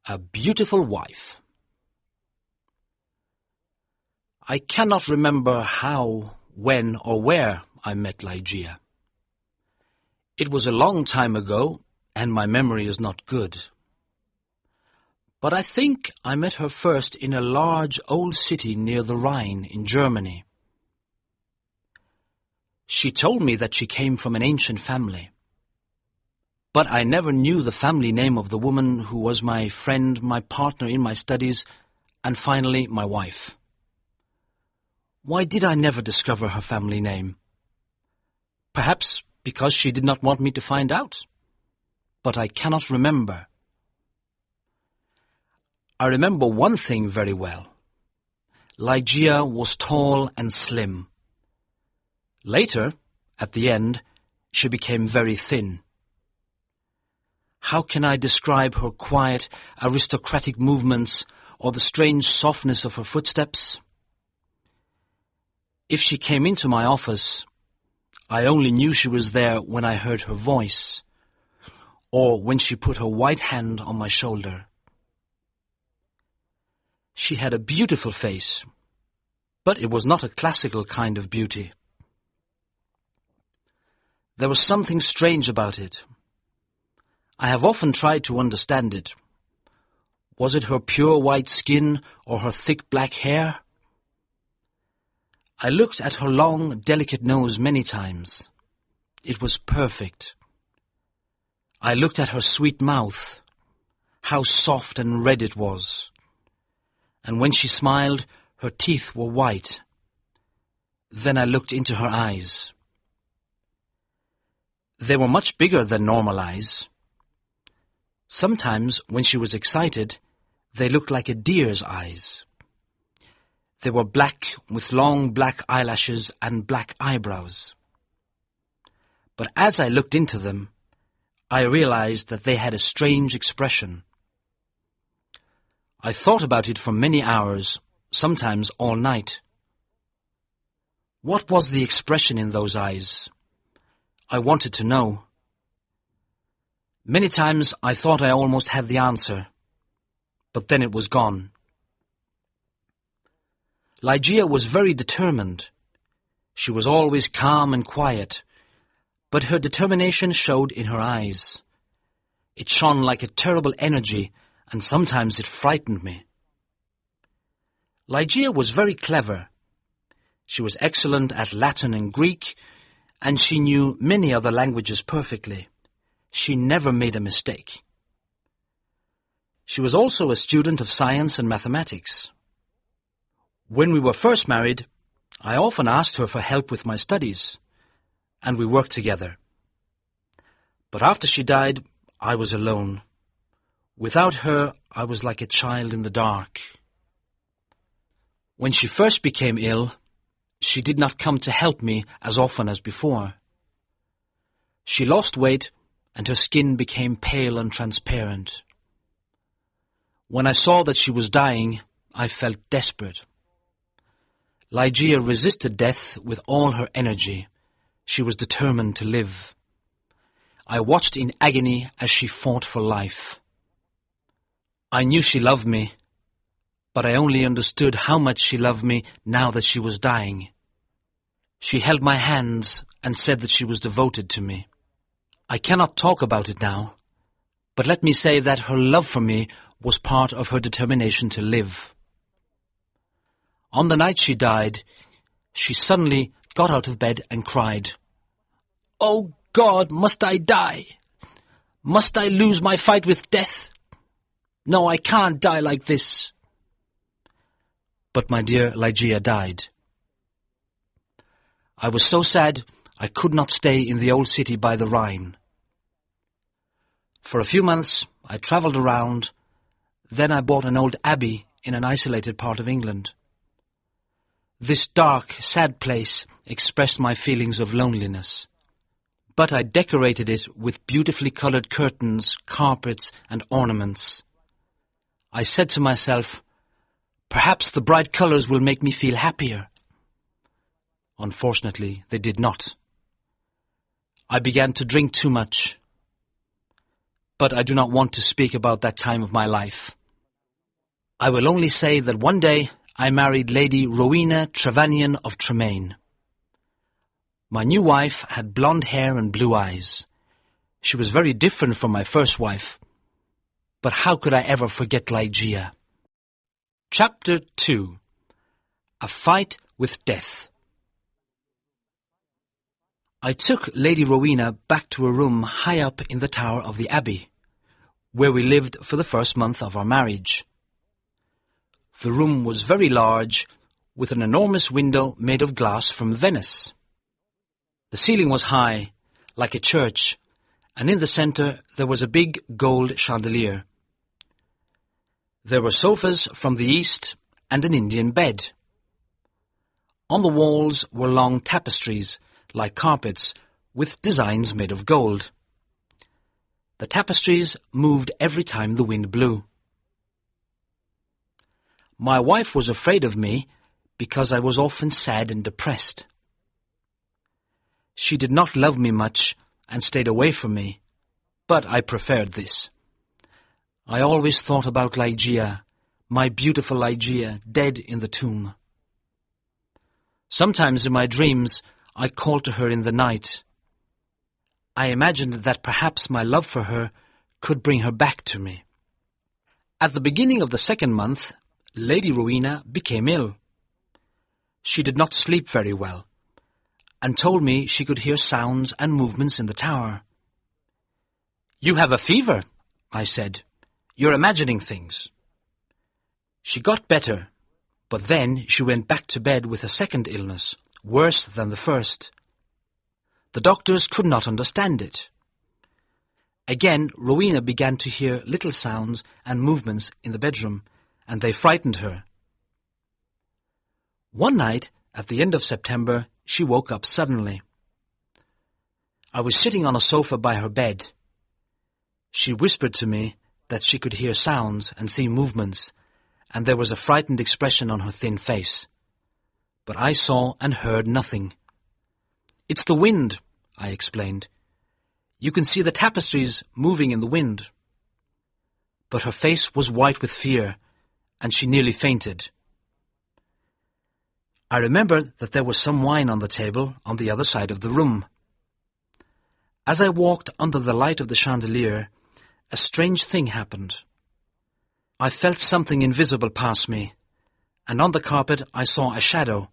A beautiful wife. I cannot remember how, when, or where I met Ligeia. It was a long time ago, and my memory is not good. But I think I met her first in a large old city near the Rhine in Germany. She told me that she came from an ancient family. But I never knew the family name of the woman who was my friend, my partner in my studies, and finally my wife. Why did I never discover her family name? Perhaps because she did not want me to find out. But I cannot remember. I remember one thing very well. Ligeia was tall and slim. Later, at the end, she became very thin. How can I describe her quiet, aristocratic movements or the strange softness of her footsteps? If she came into my office, I only knew she was there when I heard her voice, or when she put her white hand on my shoulder. She had a beautiful face, but it was not a classical kind of beauty. There was something strange about it. I have often tried to understand it. Was it her pure white skin or her thick black hair? I looked at her long, delicate nose many times. It was perfect. I looked at her sweet mouth. How soft and red it was. And when she smiled, her teeth were white. Then I looked into her eyes. They were much bigger than normal eyes. Sometimes, when she was excited, they looked like a deer's eyes. They were black with long black eyelashes and black eyebrows. But as I looked into them, I realized that they had a strange expression. I thought about it for many hours, sometimes all night. What was the expression in those eyes? I wanted to know. Many times I thought I almost had the answer, but then it was gone. Ligeia was very determined. She was always calm and quiet, but her determination showed in her eyes. It shone like a terrible energy, and sometimes it frightened me. Ligeia was very clever. She was excellent at Latin and Greek, and she knew many other languages perfectly. She never made a mistake. She was also a student of science and mathematics. When we were first married, I often asked her for help with my studies, and we worked together. But after she died, I was alone. Without her, I was like a child in the dark. When she first became ill, she did not come to help me as often as before. She lost weight, and her skin became pale and transparent. When I saw that she was dying, I felt desperate. Ligeia resisted death with all her energy. She was determined to live. I watched in agony as she fought for life. I knew she loved me, but I only understood how much she loved me now that she was dying. She held my hands and said that she was devoted to me. I cannot talk about it now, but let me say that her love for me was part of her determination to live. On the night she died, she suddenly got out of bed and cried, "Oh God, must I die? Must I lose my fight with death? No, I can't die like this." But my dear Ligeia died. I was so sad I could not stay in the old city by the Rhine. For a few months I travelled around, then I bought an old abbey in an isolated part of England. This dark, sad place expressed my feelings of loneliness. But I decorated it with beautifully coloured curtains, carpets, and ornaments. I said to myself, perhaps the bright colours will make me feel happier. Unfortunately, they did not. I began to drink too much. but I do not want to speak about that time of my life. I will only say that one day I married Lady Rowena Trevanion of Tremaine. My new wife had blonde hair and blue eyes. She was very different from my first wife, but how could I ever forget Ligeia? Chapter 2. A Fight with Death. I took Lady Rowena back to a room high up in the tower of the Abbey, where we lived for the first month of our marriage. The room was very large, with an enormous window made of glass from Venice. The ceiling was high, like a church, and in the centre there was a big gold chandelier. There were sofas from the east and an Indian bed. On the walls were long tapestries, like carpets, with designs made of gold. The tapestries moved every time the wind blew. My wife was afraid of me because I was often sad and depressed. She did not love me much and stayed away from me, but I preferred this. I always thought about Ligeia, my beautiful Ligeia, dead in the tomb. Sometimes in my dreams I called to her in the night. I imagined that perhaps my love for her could bring her back to me. At the beginning of the second month, Lady Rowena became ill. She did not sleep very well, and told me she could hear sounds and movements in the tower. "You have a fever," I said. "You're imagining things." She got better, but then she went back to bed with a second illness, worse than the first. The doctors could not understand it. Again, Rowena began to hear little sounds and movements in the bedroom, and they frightened her. One night, at the end of September, she woke up suddenly. I was sitting on a sofa by her bed. She whispered to me that she could hear sounds and see movements, and there was a frightened expression on her thin face. But I saw and heard nothing. "It's the wind," I explained. "You can see the tapestries moving in the wind." But her face was white with fear, and she nearly fainted. I remembered that there was some wine on the table on the other side of the room. As I walked under the light of the chandelier, a strange thing happened. I felt something invisible pass me, and on the carpet I saw a shadow,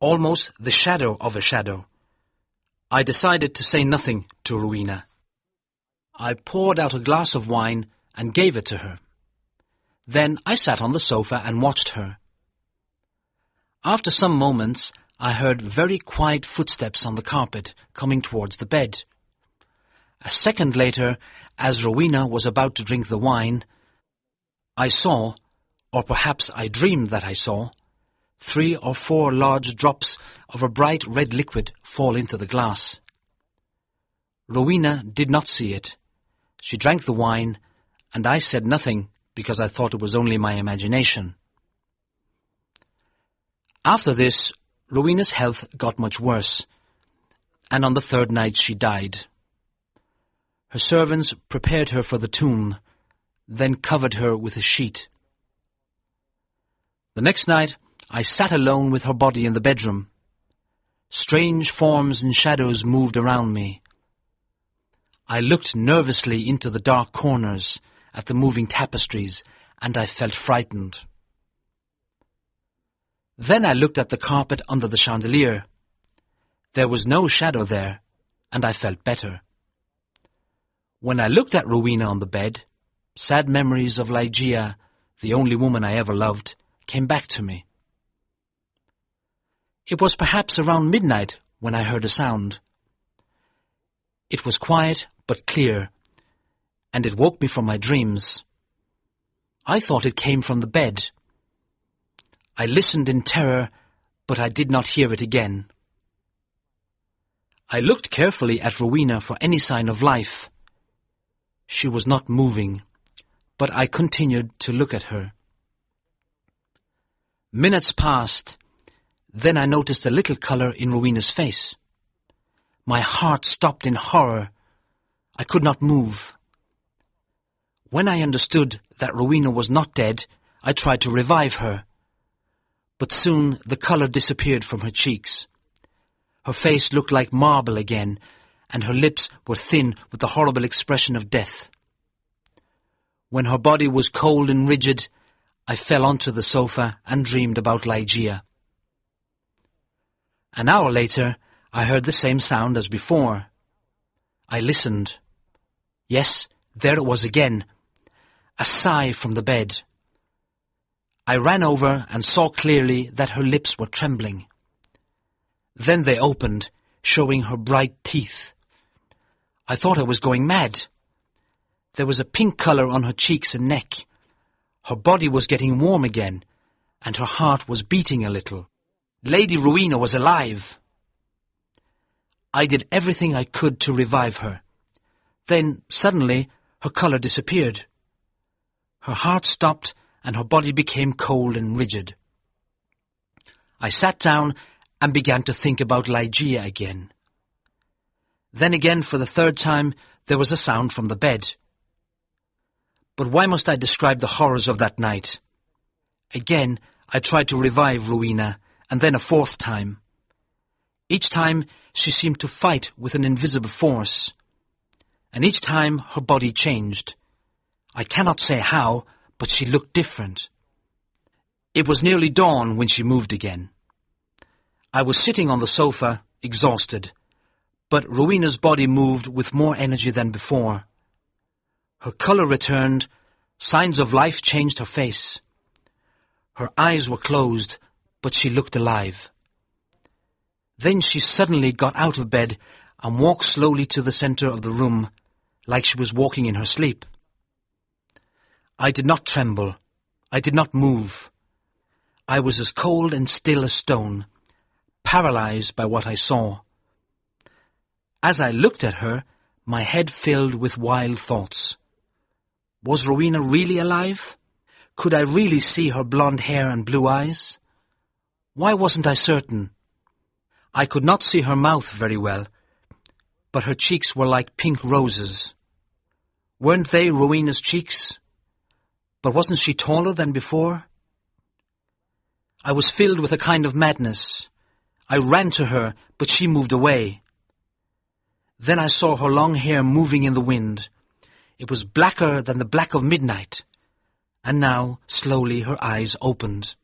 almost the shadow of a shadow. I decided to say nothing to Rowena. I poured out a glass of wine and gave it to her. Then I sat on the sofa and watched her. After some moments, I heard very quiet footsteps on the carpet coming towards the bed. A second later, as Rowena was about to drink the wine, I saw, or perhaps I dreamed that I saw, 3 or 4 large drops of a bright red liquid fall into the glass. Rowena did not see it. She drank the wine, and I said nothing because I thought it was only my imagination. After this, Rowena's health got much worse, and on the third night she died. Her servants prepared her for the tomb, then covered her with a sheet. The next night I sat alone with her body in the bedroom. Strange forms and shadows moved around me. I looked nervously into the dark corners at the moving tapestries, and I felt frightened. Then I looked at the carpet under the chandelier. There was no shadow there, and I felt better. When I looked at Rowena on the bed, sad memories of Ligeia, the only woman I ever loved, came back to me. It was perhaps around midnight when I heard a sound. It was quiet but clear, and it woke me from my dreams. I thought it came from the bed. I listened in terror, but I did not hear it again. I looked carefully at Rowena for any sign of life. She was not moving, but I continued to look at her. Minutes passed. Then I noticed a little colour in Rowena's face. My heart stopped in horror. I could not move. When I understood that Rowena was not dead, I tried to revive her. But soon the colour disappeared from her cheeks. Her face looked like marble again, and her lips were thin with the horrible expression of death. When her body was cold and rigid, I fell onto the sofa and dreamed about Ligeia. An hour later, I heard the same sound as before. I listened. Yes, there it was again, a sigh from the bed. I ran over and saw clearly that her lips were trembling. Then they opened, showing her bright teeth. I thought I was going mad. There was a pink colour on her cheeks and neck. Her body was getting warm again, and her heart was beating a little. Lady Rowena was alive. I did everything I could to revive her. Then, suddenly, her colour disappeared. Her heart stopped, and her body became cold and rigid. I sat down and began to think about Ligeia again. Then again, for the third time, there was a sound from the bed. But why must I describe the horrors of that night? Again, I tried to revive Rowena, and then a fourth time. Each time, she seemed to fight with an invisible force. And each time, her body changed. I cannot say how, but she looked different. It was nearly dawn when she moved again. I was sitting on the sofa, exhausted, but Rowena's body moved with more energy than before. Her colour returned, signs of life changed her face. Her eyes were closed, but she looked alive. Then she suddenly got out of bed and walked slowly to the centre of the room, like she was walking in her sleep. I did not tremble. I did not move. I was as cold and still as stone, paralysed by what I saw. As I looked at her, my head filled with wild thoughts. Was Rowena really alive? Could I really see her blonde hair and blue eyes? Why wasn't I certain? I could not see her mouth very well, but her cheeks were like pink roses. Weren't they Rowena's cheeks? But wasn't she taller than before? I was filled with a kind of madness. I ran to her, but she moved away. Then I saw her long hair moving in the wind. It was blacker than the black of midnight. And now, slowly, her eyes opened.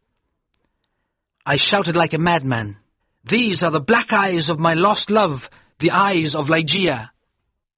I shouted like a madman, "These are the black eyes of my lost love, the eyes of Ligeia."